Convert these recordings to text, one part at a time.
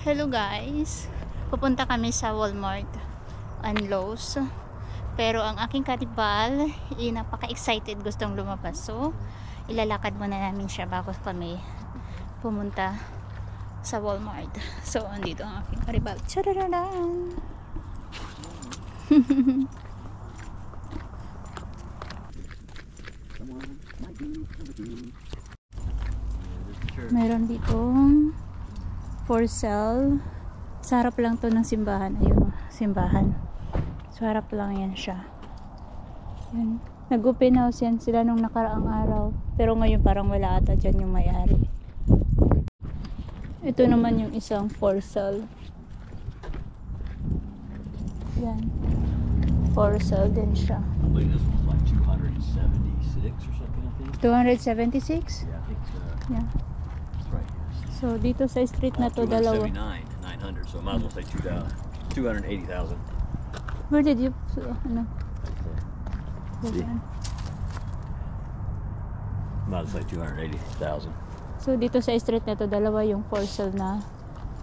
Hello guys, pupunta kami sa Walmart and Lowe's, pero ang aking karibal napaka-excited, gustong lumabas, so ilalakad muna namin siya bago kami pumunta sa Walmart. So andito ang aking karibal. Charararan! Meron ditong for sale. Sa harap lang to ng simbahan. Ayun, simbahan. Sa harap lang yan siya. Yan. Nag-open house yan sila nung nakaraang araw. Pero ngayon parang wala ata dyan yung may-ari. Ito naman yung isang for sale. Yan. For sale din siya. I believe this one's like 276 or something, I think. 276? Yeah, I think so. Yeah. It's right here. So dito sa street na to, dalawa. 279 to 900, so I might as well say 280,000. Where did you, ano? See? Might as well say 280,000. So dito sa street na to, dalawa yung for sale na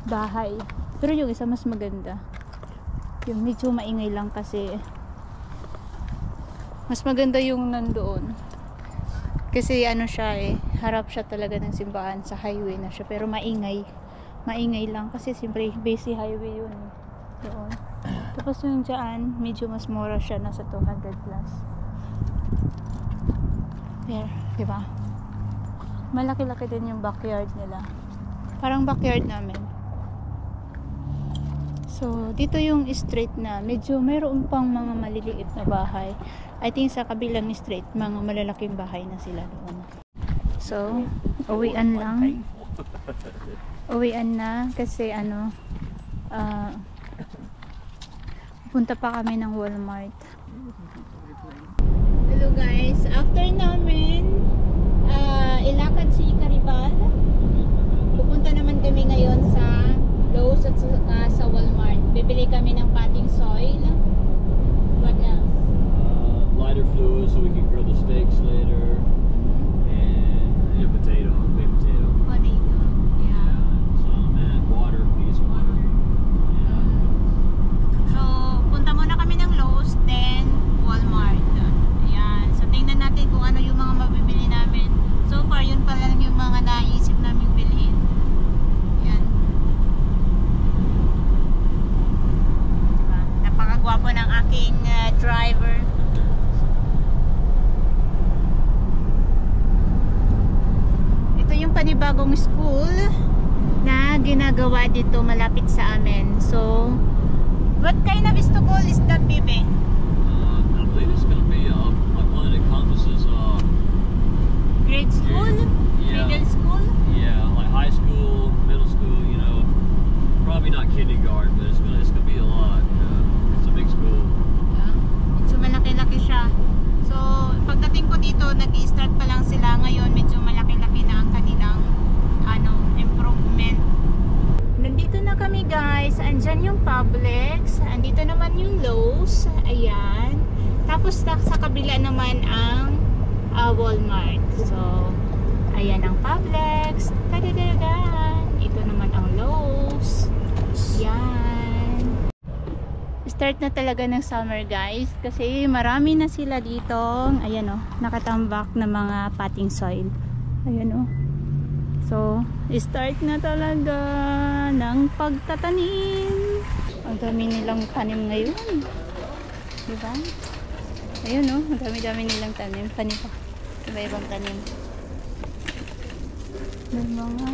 bahay. Pero yung isa mas maganda. Yung medyo maingay lang kasi mas maganda yung nandoon. Kasi ano siya harap siya talaga ng simbahan, sa highway na siya, pero maingay lang kasi siyempre busy highway yun doon. Tapos yung dyan medyo mas mura siya, nasa 200 plus. There, diba? Malaki-laki din yung backyard nila, parang backyard namin. So dito yung street na medyo mayroon pang mga maliliit na bahay. I think sa kabilang street mga malalaking bahay na sila doon. So uwian lang. Uwian na kasi ano, punta pa kami ng Walmart. Hello guys, after namin ilakad si Karibal, pupunta naman kami ngayon sa Lowe's at sa Walmart. Bibili kami ng potting soil. What else? Lighter fluid so we can grill the steaks later. And a potato, baked potato. Potato. Yeah. And water, we get some water. Yeah. So, punta muna kami ng Lowe's, then Walmart. Ayan. So, tingnan natin kung ano yung mga mabibili namin. So far, yun pa lang yung mga naisip namin bilhin. Ayan. Diba? Napakagwapo ng aking driver. Ito yung panibagong school na ginagawa dito malapit sa amin. So, what kind of school is that, Bibi? I believe it's going to be like one that encompasses Grade school? Yeah. Middle school? Yeah, like high school, middle school, you know. Probably not kindergarten, but it's gonna be a lot. It's a big school. Yeah. So, malaki-laki siya. So, pagdating ko dito, nag-i-start pa lang sila ngayon. Medyo malaki-laki na ang kanilang improvement. Nandito na kami guys. Andyan yung Publix. Andito naman yung Lowe's. Ayan. Tapos sa kabila naman ang Walmart. So, ayan ang Publix. Tadadadan. Ito naman ang Lowe's. Yan. Start na talaga ng summer guys. Kasi marami na sila dito. Ayan o. Nakatambak na mga potting soil. Ayan o. So, start na talaga ng pagtatanim. Ang dami nilang tanim ngayon. Diba? Ayun o. Ang dami-dami nilang tanim. Iba-ibang tanim. May mga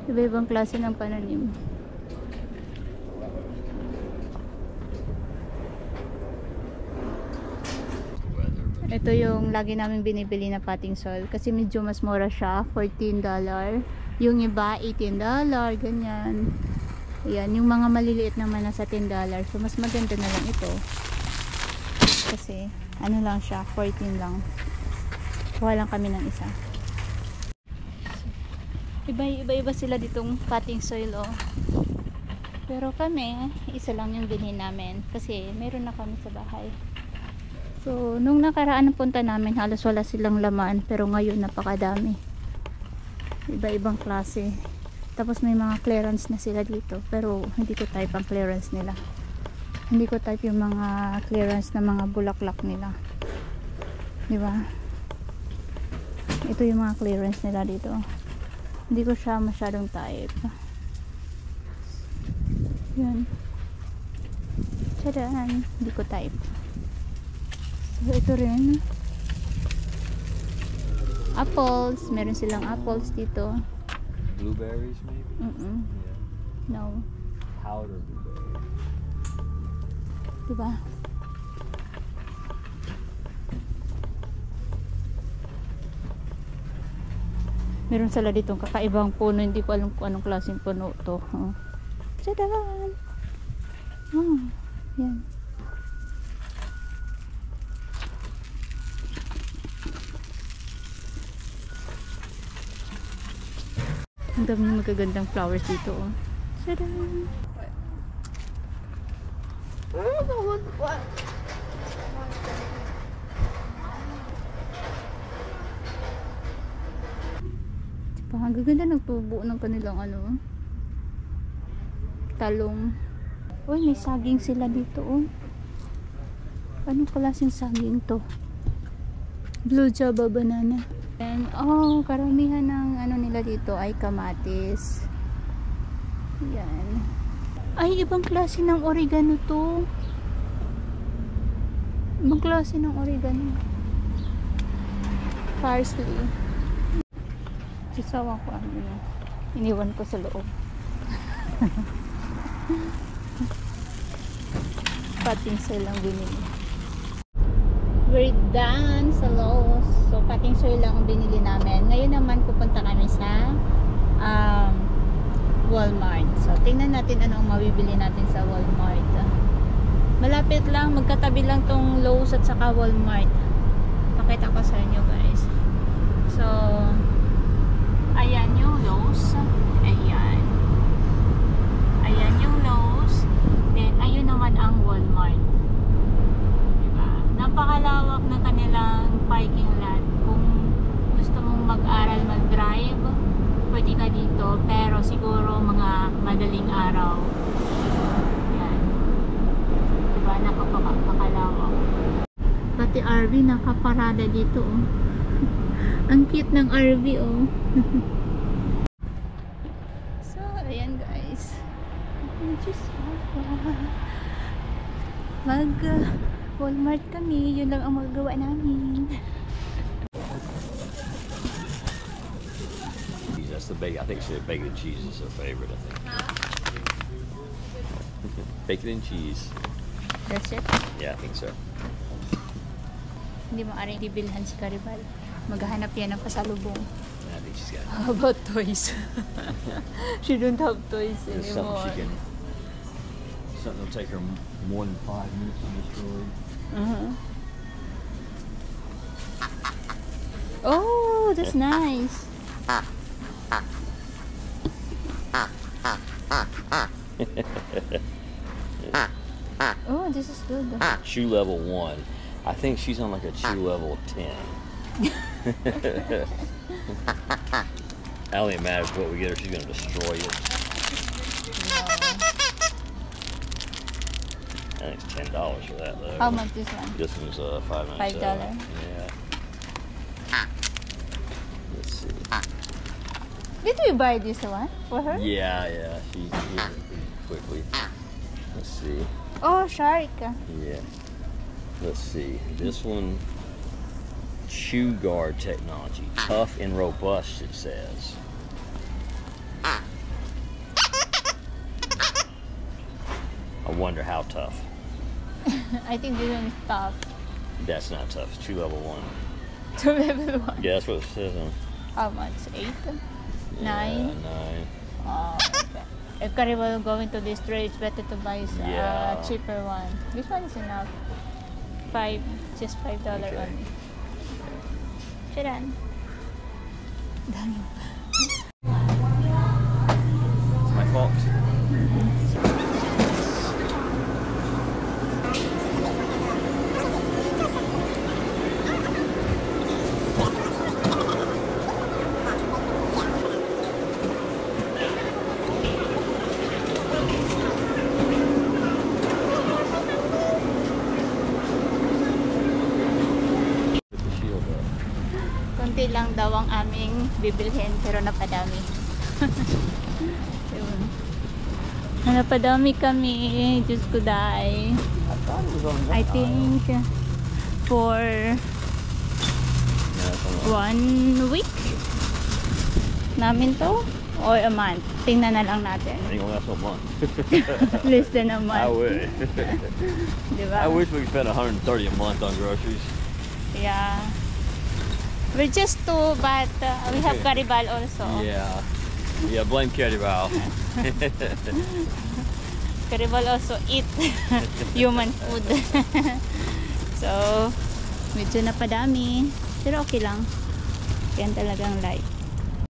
iba-ibang klase ng pananim. Ito yung lagi namin binibili na potting soil kasi medyo mas mura siya, $14. Yung iba $18, ganyan. Ayan, yung mga maliliit naman nasa $10. So mas maganda na lang ito. Kasi ano lang siya, 14 lang. Kuha lang kami ng isa. Iba-iba sila ditong potting soil oh. Pero kami, isa lang yung bilhin namin kasi meron na kami sa bahay. So, nung nakaraan ng punta namin, halos wala silang laman. Pero ngayon, napakadami. Iba-ibang klase. Tapos may mga clearance na sila dito. Pero hindi ko type ang clearance nila. Hindi ko type yung mga clearance na mga bulaklak nila. Diba? Ito yung mga clearance nila dito. Hindi ko siya masyadong type. Yan. Tadaan. Hindi ko type. So, ito rin. Apples. Meron silang apples dito. Blueberries, maybe? Yeah. No. Powder blueberries. Diba? Meron sila ditong kakaibang puno. Hindi ko alam kung anong klaseng puno to. Tadaan! Yan. Ang dami ng magagandang flowers dito. Tadaan! Ang gaganda ng tubo ng kanilang talong. Uy, may saging sila dito. Anong klaseng saging to? Blue Java banana. And karamihan ng nila dito ay kamatis. Yan. Ay, ibang klase ng oregano to. Ibang klase ng oregano. Parsley. Sasawa ko iniwan ko sa loob. Pating soil lang binili. We're done sa Lowe's. So pating soil lang ang binili namin. Ngayon naman pupunta kami sa Walmart. So tingnan natin anong mabibili natin sa Walmart. Malapit lang, magkatabi lang tong Lowe's at saka Walmart. Pakita ko sa inyo guys. So ayan yung Lowe's. Ayan. Ayan yung Lowe's. Then, ayun naman ang Walmart. Diba? Napakalawak ng kanilang parking lot. Kung gusto mong mag-aral, mag-drive, pwede ka dito. Pero siguro mga madaling araw. Ayan. Diba? Napakalawak. Pati RV nakaparada dito. Ang cute ng RV, So, ayan guys. Walmart kami. Yun lang ang magagawa namin. That's the bacon. I think she said bacon and cheese is her favorite, I think. Bacon and cheese. That's it? Yeah, I think so. Hindi maaring dibilhan si Karibal. Maghahanap yan ng pasalubong. I think she's got How about toys? She don't have toys There's anymore. something will take her more than 5 minutes to destroy. Oh, that's nice. Oh, this is good. Chew level 1. I think she's on like a chew level 10. I don't think it matters what we get her, she's gonna destroy it. I think it's $10 for that though. How much this one? This one's $5.97. $5. Yeah. Let's see. Did we buy this one for her? Yeah. She's using it pretty quickly. Let's see. Oh, shark. Yeah. Let's see. This one, Chew Guard technology, tough and robust. It says. I wonder how tough. I think this one is tough. That's not tough. It's Chew level 1. To level 1. Yeah, that's what it says on. How much? 8? Yeah, 9? 9. Oh, okay. If Karibal going to this trade, it's better to buy a cheaper one. This one is enough. Just $5 Okay. only. Charan. Dami. It's my fault. Konti lang daw ang aming bibilhin pero napadami. Yun. Napadami kami. Diyos ko dahil. I thought it was on I think for Yeah, it's on 1 week namin to or a month. Tingnan na lang natin. I ain't gonna last a month. Less than a I month. wish. Diba? I wish we could spend $130 a month on groceries. Yeah. We're just two, but we have Garibal also. Yeah. Yeah, blame Caribal. Garibal also eat human food. So, medyo napadami. Pero okay lang. Yan talagang life.